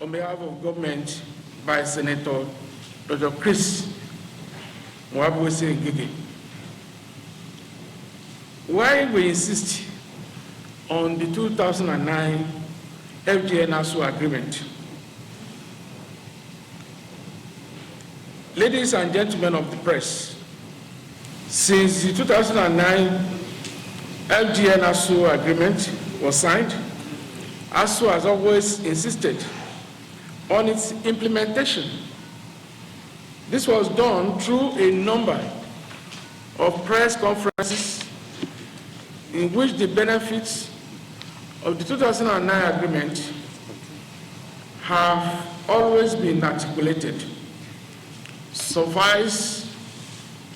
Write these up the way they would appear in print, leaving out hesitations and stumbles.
on behalf of government by Senator Dr. Chris Mwabwese Ngige. Why we insist on the 2009 FGN-ASUU agreement? Ladies and gentlemen of the press, since the 2009 FGN-ASUU agreement was signed, ASUU has always insisted on its implementation. This was done through a number of press conferences in which the benefits of the 2009 agreement have always been articulated. Suffice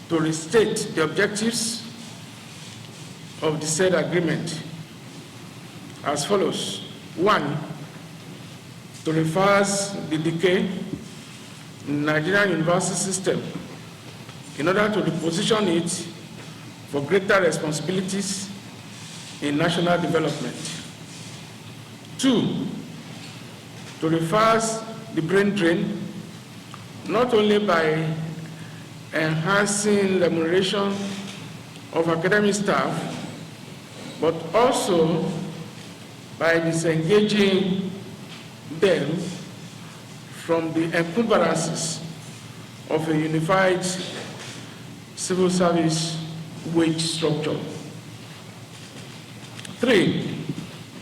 to restate the objectives of the said agreement as follows. 1, to reverse the decay in the Nigerian university system in order to reposition it for greater responsibilities in national development. 2, to reverse the brain drain, not only by enhancing remuneration of academic staff, but also by disengaging them from the encumbrances of a unified civil service wage structure. 3,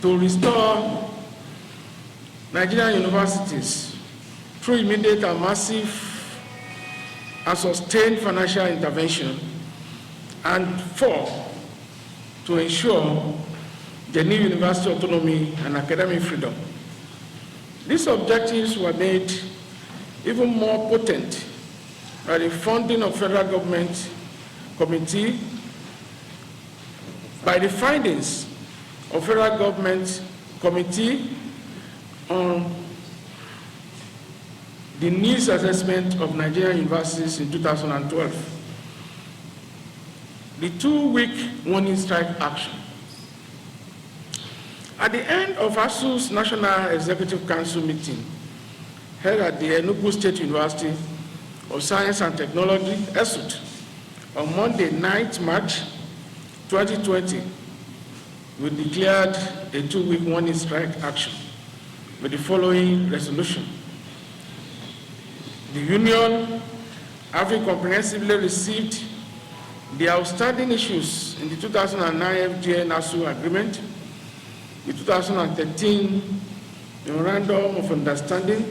to restore Nigerian universities through immediate and massive and sustained financial intervention. And 4, to ensure the new university autonomy and academic freedom. These objectives were made even more potent by the funding of federal government committee, by the findings of federal government committee on the needs assessment of Nigerian universities in 2012. The 2-week warning strike action. At the end of ASUU's National Executive Council meeting held at the Enugu State University of Science and Technology, ASUU, on Monday, 9th March 2020, we declared a 2-week warning strike action with the following resolution. The union, having comprehensively received the outstanding issues in the 2009 FGN-ASUU agreement, the 2013 Memorandum of Understanding,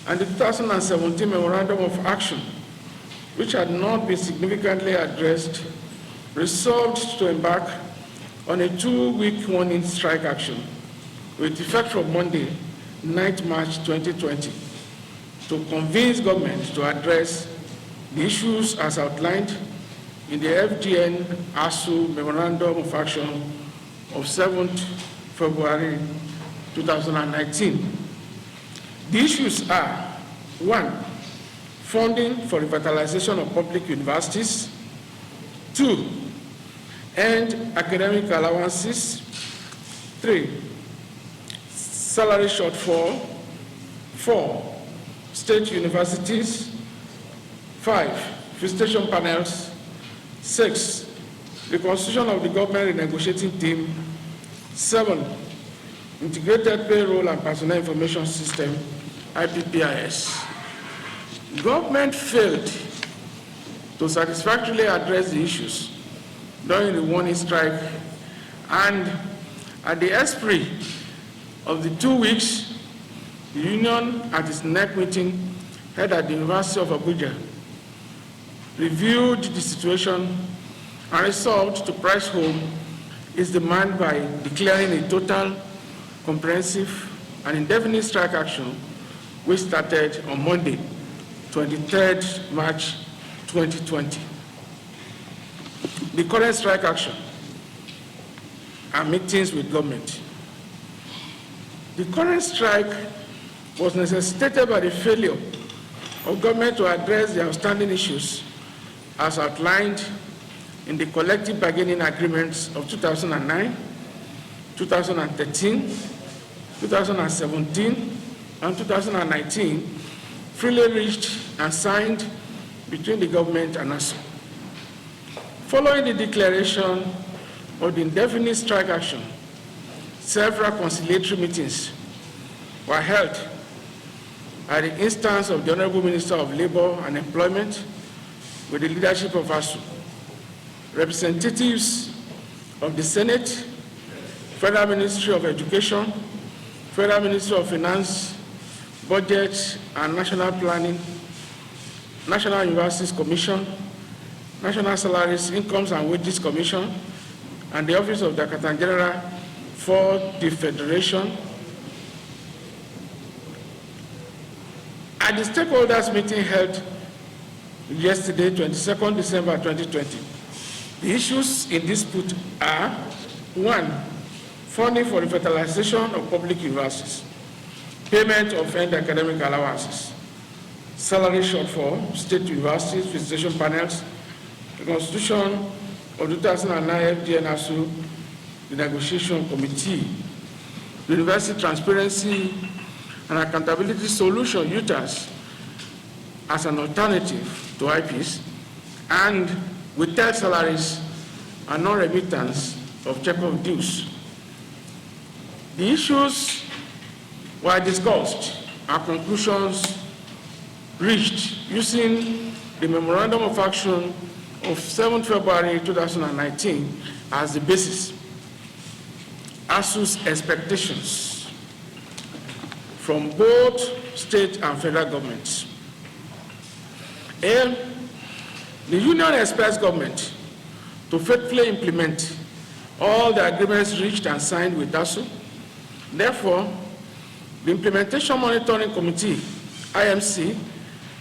and the 2017 Memorandum of Action, which had not been significantly addressed, resolved to embark on a 2-week warning strike action with effect from Monday, 9th March 2020, to convince government to address the issues as outlined in the FGN-ASUU Memorandum of Action of 7th February 2019. The issues are: 1, funding for revitalization of public universities; 2, end academic allowances; 3, salary shortfall; 4, state universities; 5, visitation panels; 6, the constitution of the government renegotiating team; 7, integrated payroll and personnel information system, IPPIS. Government failed to satisfactorily address the issues during the warning strike, and at the expiry of the 2 weeks, the union at its NEC meeting held at the University of Abuja reviewed the situation and resolved to press home its demand by declaring a total, comprehensive, and indefinite strike action, which started on Monday, 23rd March 2020. The current strike action and meetings with government. The current strike was necessitated by the failure of government to address the outstanding issues as outlined in the collective bargaining agreements of 2009, 2013, 2017, and 2019 freely reached and signed between the government and ASUU. Following the declaration of the indefinite strike action, several conciliatory meetings were held at the instance of the Honorable Minister of Labor and Employment with the leadership of ASUU, representatives of the Senate, Federal Ministry of Education, Federal Ministry of Finance, Budget and National Planning, National Universities Commission, National Salaries, Incomes and Wages Commission, and the Office of the Accountant General for the Federation. At the stakeholders meeting held yesterday, 22nd December 2020, the issues in dispute are: 1, funding for the fertilization of public universities, payment of end academic allowances, salary shortfall, state universities, visitation panels, the constitution of 2009 FG and ASUU, the negotiation committee, university transparency and accountability solution, UTAS, as an alternative to IPs, and withheld salaries and non-remittance of check-off dues. The issues were discussed and conclusions reached using the Memorandum of Action of 7 February 2019 as the basis. ASUU's expectations from both state and federal governments. A, the union expects government to faithfully implement all the agreements reached and signed with ASUU. Therefore, the Implementation Monitoring Committee, IMC,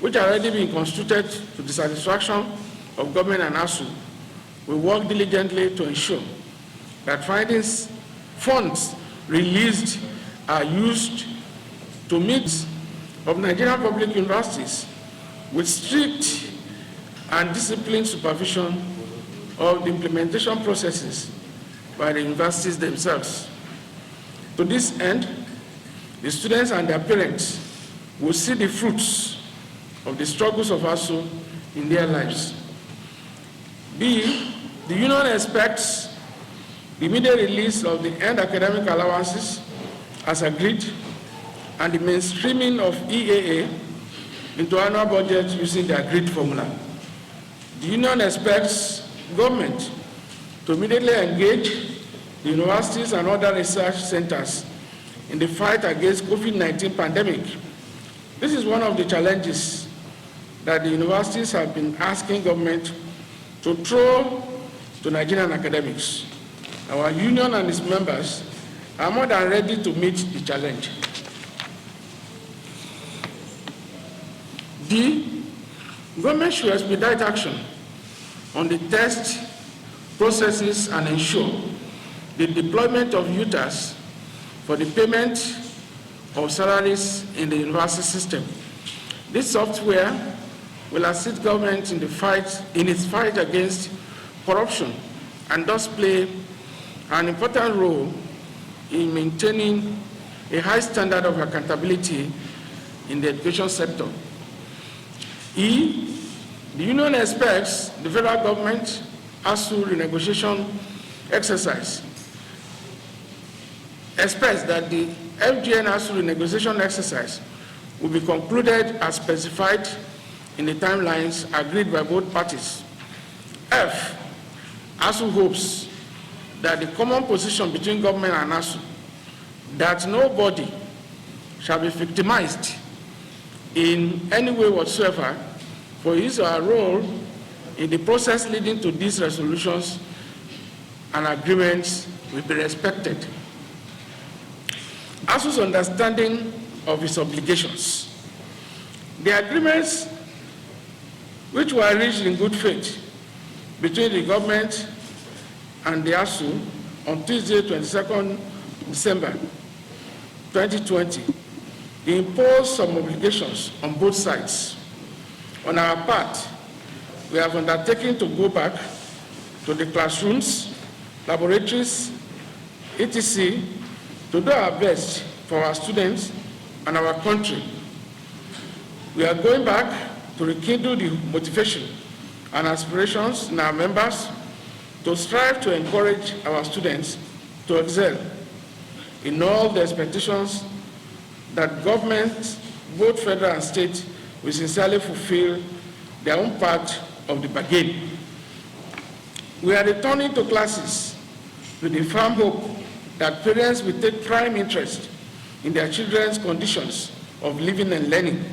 which has already been constituted to the satisfaction of government and ASUU, will work diligently to ensure that funds released are used to meet of Nigerian public universities with strict and disciplined supervision of the implementation processes by the universities themselves. To this end, the students and their parents will see the fruits of the struggles of ASUU in their lives. B, the union expects the immediate release of the end academic allowances as agreed and the mainstreaming of EAA into annual budget using the agreed formula. The union expects government to immediately engage the universities and other research centers in the fight against COVID-19 pandemic. This is one of the challenges that the universities have been asking government to throw to Nigerian academics. Our union and its members are more than ready to meet the challenge. D, government should expedite action on the test processes and ensure the deployment of UTAS for the payment of salaries in the university system. This software will assist government in its fight against corruption and thus play an important role in maintaining a high standard of accountability in the education sector. E, the union expects the federal government ASUU renegotiation exercise expects that the FGN ASUU renegotiation exercise will be concluded as specified in the timelines agreed by both parties. F, ASUU hopes that the common position between government and ASUU that nobody shall be victimized in any way whatsoever for his or her role in the process leading to these resolutions and agreements will be respected. ASUU's understanding of its obligations. The agreements which were reached in good faith between the government and the ASUU on Tuesday, 22nd December 2020, they impose some obligations on both sides. On our part, we have undertaken to go back to the classrooms, laboratories, etc., to do our best for our students and our country. We are going back to rekindle the motivation and aspirations in our members to strive to encourage our students to excel in all the expectations that government, both federal and state, will sincerely fulfill their own part of the bargain. We are returning to classes with the firm hope that parents will take prime interest in their children's conditions of living and learning,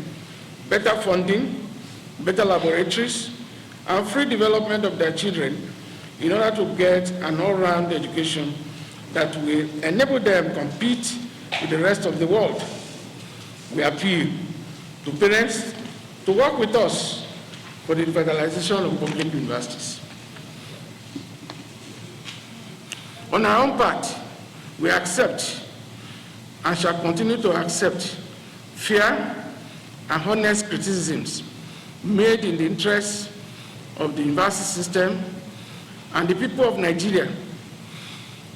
better funding, better laboratories, and free development of their children in order to get an all-round education that will enable them to compete with the rest of the world. We appeal to parents to work with us for the revitalization of public universities. On our own part, we accept and shall continue to accept fair and honest criticisms made in the interest of the university system and the people of Nigeria.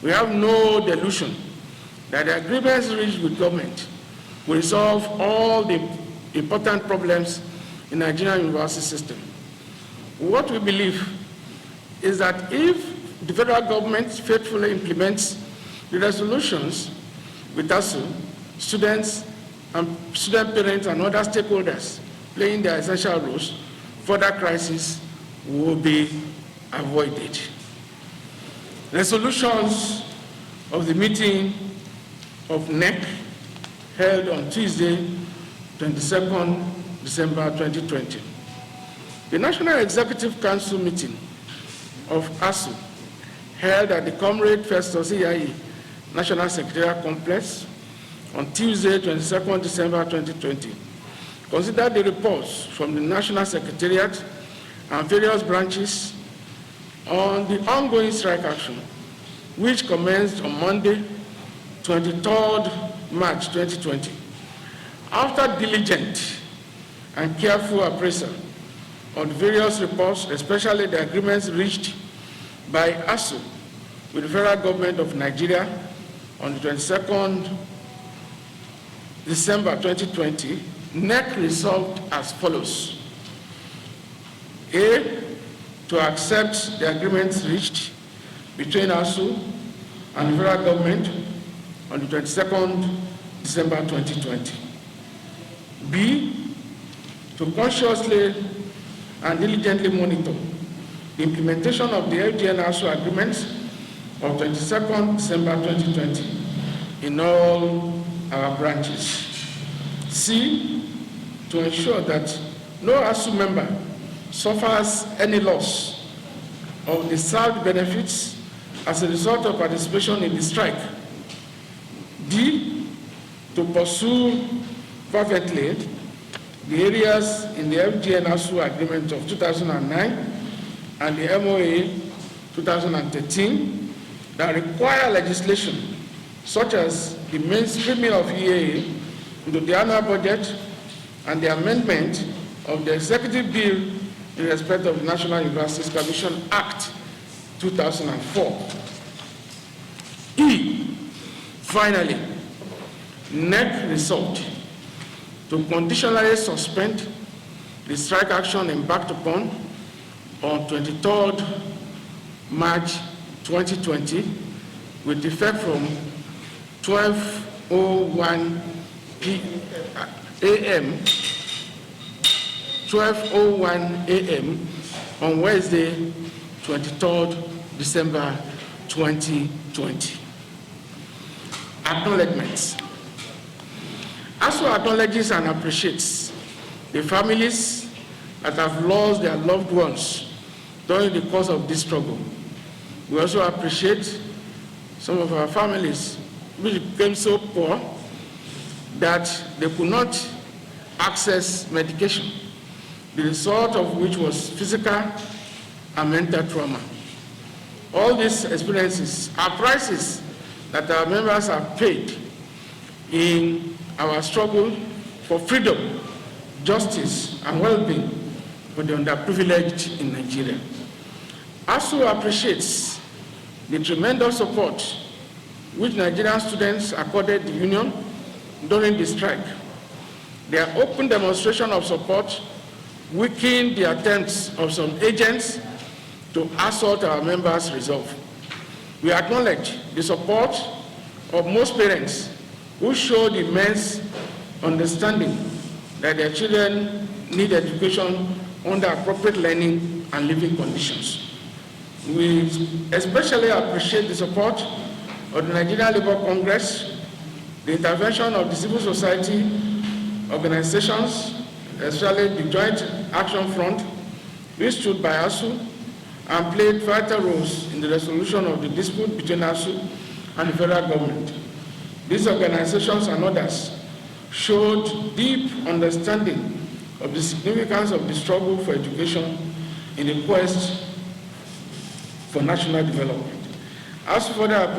We have no delusion that the agreements reached with government will resolve all the important problems in the Nigerian university system. What we believe is that if the federal government faithfully implements the resolutions with ASUU, students and student parents and other stakeholders playing their essential roles, further crises will be avoided. Resolutions of the meeting of NEC held on Tuesday, 22nd December 2020. The National Executive Council meeting of ASUU held at the Comrade Festus EIE National Secretariat Complex on Tuesday, 22nd December 2020, considered the reports from the National Secretariat and various branches on the ongoing strike action, which commenced on Monday, 23rd March 2020. After diligent and careful appraisal of the various reports, especially the agreements reached by ASUU with the federal government of Nigeria on the 22nd December 2020, NEC resolved as follows. A, to accept the agreements reached between ASUU and the federal government on the 22nd December 2020. B, to consciously and diligently monitor the implementation of the FG and ASUU agreements of 22nd December 2020 in all our branches. C, to ensure that no ASUU member suffers any loss of the served benefits as a result of participation in the strike. D, to pursue fervently the areas in the FG and ASUU agreement of 2009 and the MOA 2013 that require legislation such as the mainstreaming of EAA into the annual budget and the amendment of the executive bill in respect of the National Universities Commission Act 2004. E, finally, NEC resolved to conditionally suspend the strike action embarked upon on 23rd March 2020 with effect from 12:01 a.m. 12:01 a.m. on Wednesday, 23rd December 2020. Acknowledgments. ASUU acknowledges and appreciates the families that have lost their loved ones during the course of this struggle. We also appreciate some of our families which became so poor that they could not access medication, the result of which was physical and mental trauma. All these experiences are prices that our members have paid in our struggle for freedom, justice, and well-being for the underprivileged in Nigeria. ASUU appreciates the tremendous support which Nigerian students accorded the union during the strike, Their open demonstration of support weakened the attempts of some agents to assault our members' resolve. We acknowledge the support of most parents who showed immense understanding that their children need education under appropriate learning and living conditions. We especially appreciate the support of the Nigerian Labour Congress, the intervention of the civil society organizations, especially the Joint Action Front, which stood by ASUU and played vital roles in the resolution of the dispute between ASUU and the federal government. These organizations and others showed deep understanding of the significance of the struggle for education in the quest for national development. ASUU further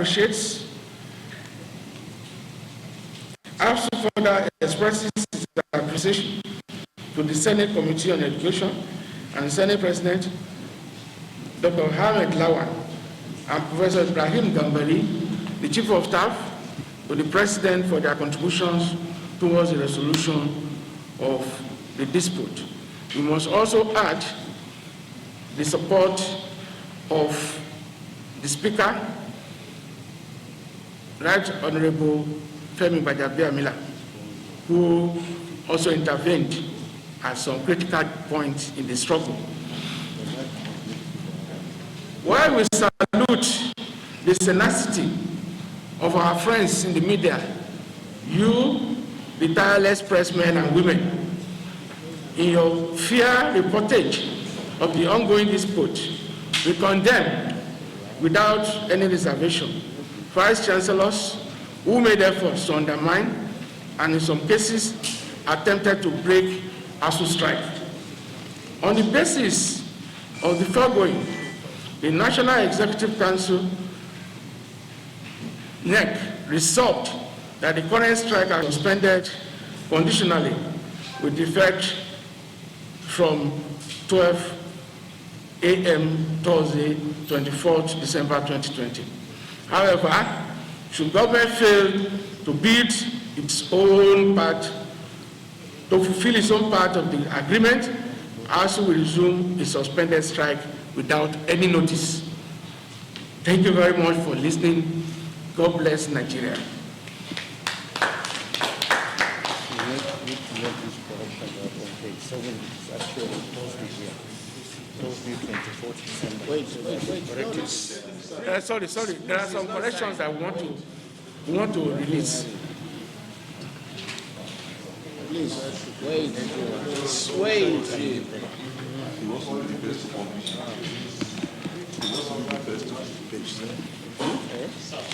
expresses its appreciation to the Senate Committee on Education and Senate President Dr. Hamid Lawan and Professor Ibrahim Gambari, the Chief of Staff, to the President for their contributions towards the resolution of the dispute. We must also add the support of the Speaker, Right Honorable Femi Gbajabiamila, who also intervened at some critical points in the struggle. While we salute the tenacity of our friends in the media, you, the tireless pressmen and women, in your fair reportage of the ongoing dispute, we condemn without any reservation Vice Chancellors who made efforts to undermine and in some cases attempted to break ASUU strike. On the basis of the foregoing, the National Executive Council, NEC, resolved that the current strike are suspended conditionally with effect from 12 a.m. Thursday, 24th December 2020. However, should government fail to build its own part, to fulfill its own part of the agreement, ASUU will resume a suspended strike without any notice. Thank you very much for listening. God bless Nigeria. Sorry. There are some corrections that we want to release. Please, wait.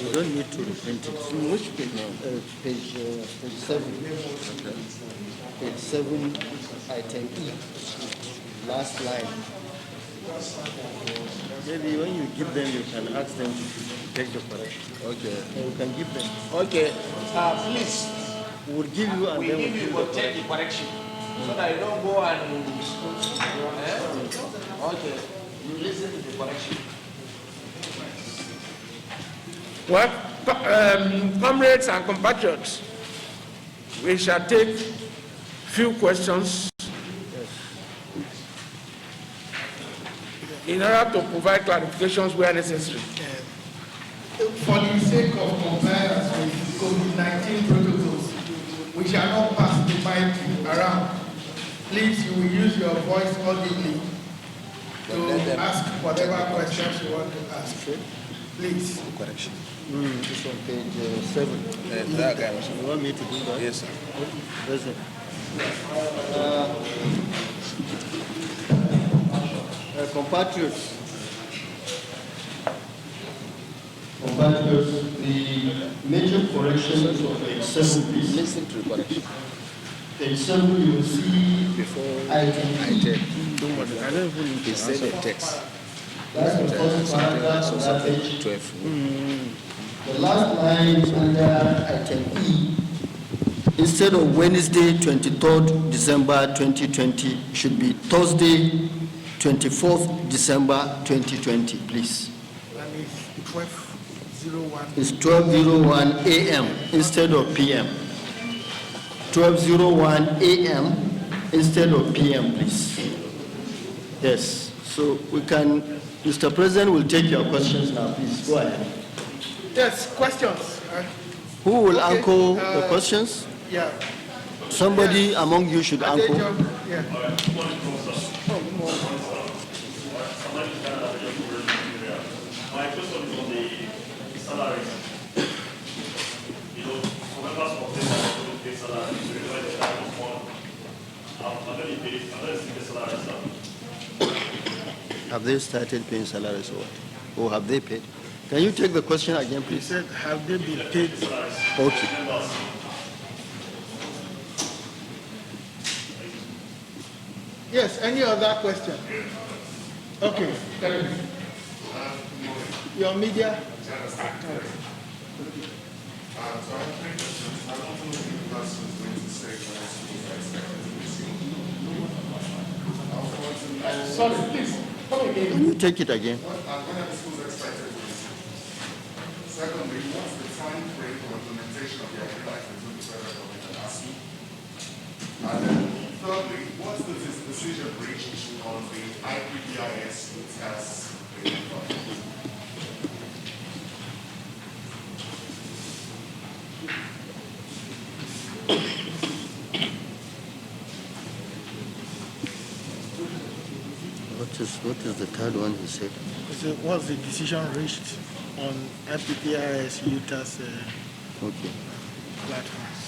You don't need to reprint it. Which page now? Page 7. Okay. Page 7, item E. Last line. Maybe when you give them, you can ask them to take the correction. Okay. And you can give them. Okay. Please. We'll give you and then we'll give you take the correction. So that you don't go and okay. You listen to the correction. Well, comrades and compatriots, we shall take few questions in order to provide clarifications where necessary. For the sake of compliance with COVID-19 protocols, we shall not pass the mic around. Please, you will use your voice audibly to ask whatever questions you want to ask. Please. Correction. This on page 7. That guy was. You want me to do that? Yes, sir. Listen. Compatriots, the major corrections of page 7, please. Listen to the correction. Page 7, you will see Before item E. don't worry. I don't even need to say the text. That's the first paragraph of that page. 12. The last line under item E, instead of Wednesday, 23rd December 2020, should be Thursday, 24th December 2020, please. And it's 12:01. It's 12:01 a.m. instead of p.m. 12:01 a.m. instead of p.m., please. Yes, so we can, Mr. President will take your questions now, please. Go ahead. Yes, questions. Who will Okay, anchor the questions? Yeah. Somebody among you should anchor. Yeah. My question is on the salaries. You know, for members of the don't pay salaries, so you know the type of one. How many pay? How many the salaries are? Have they started paying salaries or what? Or have they paid? Can you take the question again, He please? said, have they been paid? Okay. Yes, any other question? Okay. Your media? Sorry, please, come again. Can you take it again? Secondly, what's the time frame for implementation of the agreement between the federal government and ASUU? And then thirdly, what's the decision reached on the IPPIS test? What is the third one he said? So what's the decision reached on FPPIS UTAS Okay. platforms?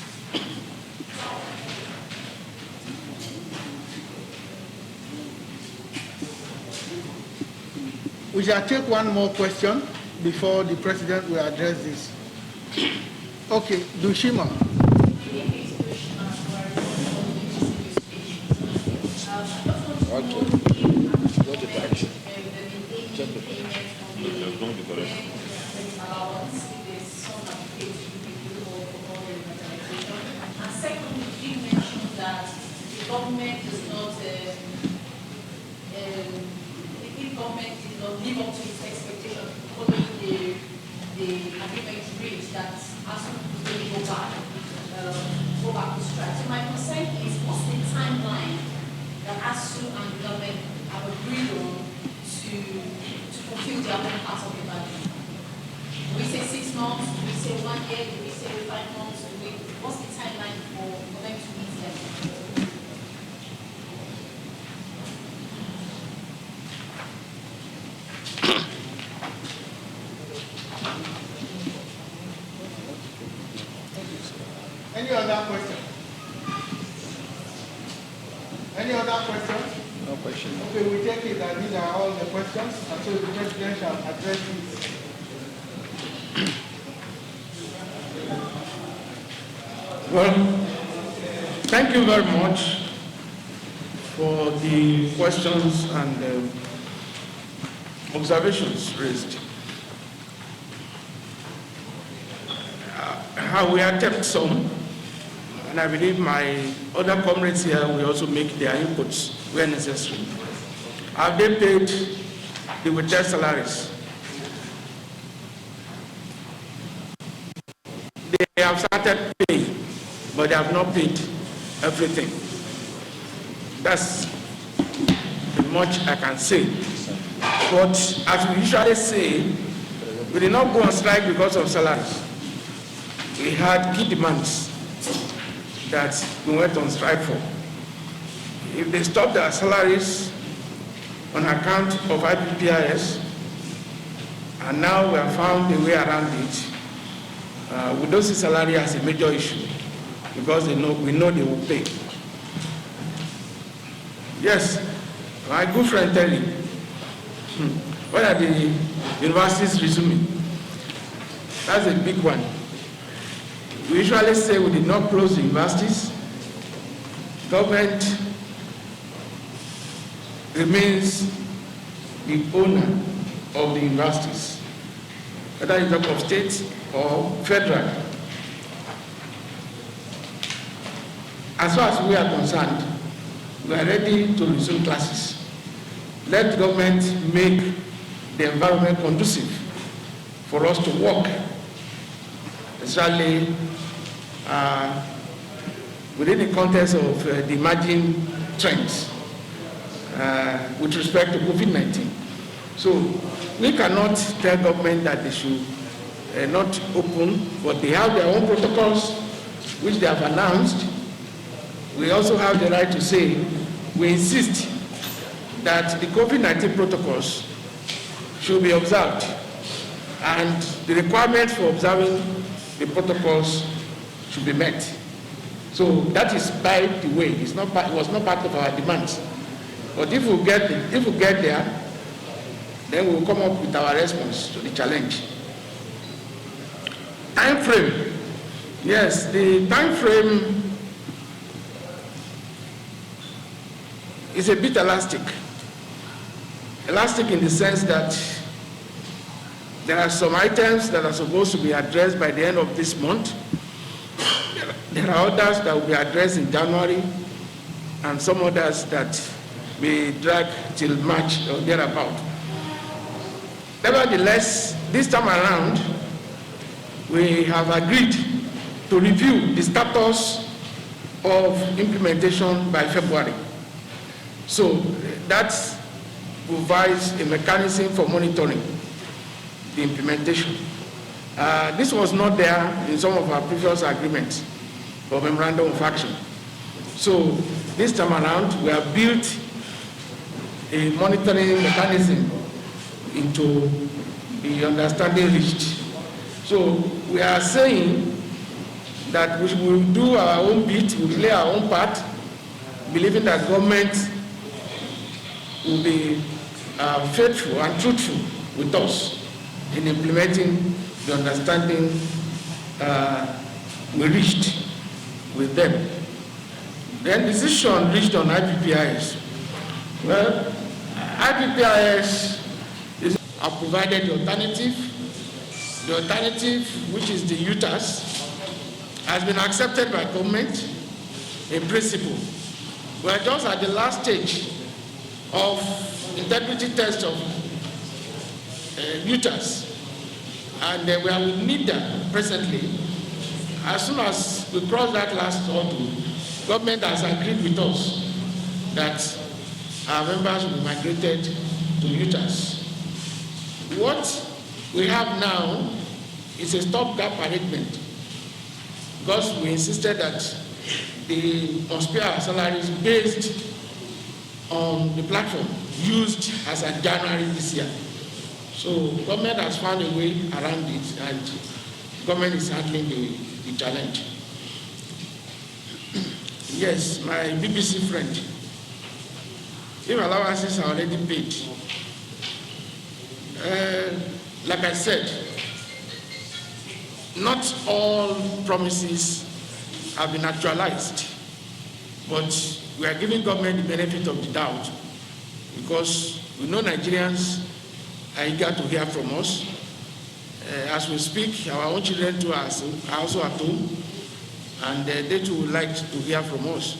We shall take one more question before the president will address this. Okay, Dushima. Live up to its expectation following the agreement reached that ASUU will go back to strike. So my concern is, what's the timeline that ASUU and the government have agreed on to fulfill their own part of the bargain? Do we say 6 months? Do we say 1 year? Do we say 5 months? What's the timeline for them to meet them? Any other question? Any other questions? No question. Okay, we take it that these are all the questions, and so the president shall address these. Well, thank you very much for the questions and observations raised. We attempt some, and I believe my other comrades here will also make their inputs where necessary. Have they paid the withheld salaries? They have started paying, but they have not paid everything. That's much I can say. But as we usually say, we did not go on strike because of salaries. We had key demands that we went on strike for. If they stop their salaries on account of IPPIS, and now we have found a way around it, we don't see salary as a major issue because we know they will pay. Yes, my good friend Terry, what are the universities resuming? That's a big one. We usually say we did not close the universities. Government remains the owner of the universities, whether it's of state or federal. As far as we are concerned, we are ready to resume classes. Let government make the environment conducive for us to work, especially within the context of the emerging trends with respect to COVID-19. So we cannot tell government that they should not open, but they have their own protocols which they have announced. We also have the right to say we insist that the COVID-19 protocols should be observed, and the requirements for observing the protocols should be met. So that is by the way. It was not part of our demands. But if we get there, then we will come up with our response to the challenge. Time frame. Yes, the time frame is a bit elastic. Elastic in the sense that there are some items that are supposed to be addressed by the end of this month. There are others that will be addressed in January, and some others that may drag till March or thereabout. Nevertheless, this time around, we have agreed to review the status of implementation by February. So that provides a mechanism for monitoring the implementation. This was not there in some of our previous agreements or memorandum of action. So this time around, we have built a monitoring mechanism into the understanding reached. So we are saying that we will do our own bit, we will play our own part, believing that government will be faithful and truthful with us in implementing the understanding we reached with them. Then decision reached on IPPIS. Well, IPPIS have provided the alternative. The alternative, which is the UTAS, has been accepted by government in principle. We are just at the last stage of integrity test of UTAS, and we are with NIDA presently. As soon as we cross that last hurdle, government has agreed with us that our members will be migrated to UTAS. What we have now is a stopgap arrangement, because we insisted that they must pay our salaries based on the platform used as of January this year. So government has found a way around it, and government is handling the challenge. Yes, my BBC friend, if allowances are already paid, like I said, not all promises have been actualized, but we are giving government the benefit of the doubt, because we know Nigerians are eager to hear from us. As we speak, our own children too are also at home, and they too would like to hear from us.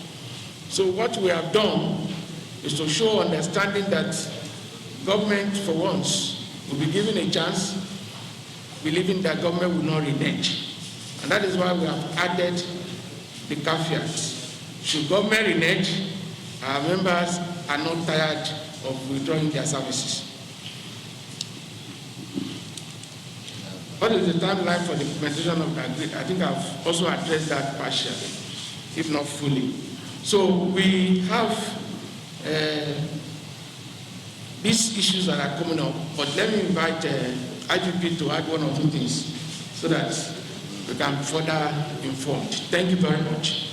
So what we have done is to show understanding that government, for once, will be given a chance, believing that government will not renege. And that is why we have added the caveat. Should government renege, our members are not tired of withdrawing their services. What is the timeline for the implementation of the agreement? I think I've also addressed that partially, if not fully. So we have these issues that are coming up, but let me invite IGP to add one or two things so that we can be further informed. Thank you very much.